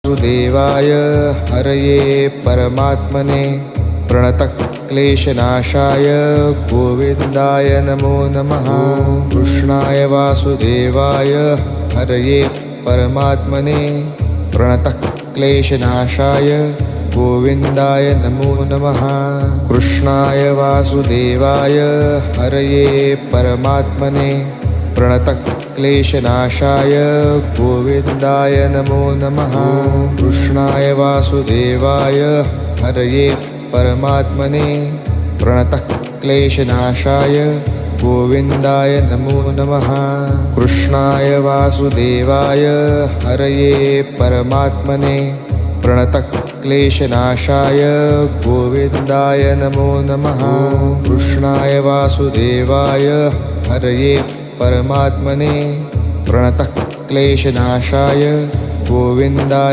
वासुदेवाय हरये परमात्मने प्रणतक्लेशनाशाय गोविन्दाय नमो नमः। कृष्णाय वासुदेवाय हरये परमात्मने प्रणतक्लेशनाशाय गोविन्दाय नमो नमः। कृष्णाय वासुदेवाय हरये परमात्मने प्रणतक्लेशनाशाय गोविन्दाय नमो नमः। कृष्णाय वासुदेवाय हरये परमात्मने प्रणतक्लेशनाशाय गोविन्दाय नमो नमः। कृष्णाय वासुदेवाय हरये परमात्मने प्रणतक्लेशनाशाय गोविन्दाय नमो नमः। कृष्णाय वासुदेवाय हरये परमात्मने प्रणतक्लेशनाशाय गोविन्दाय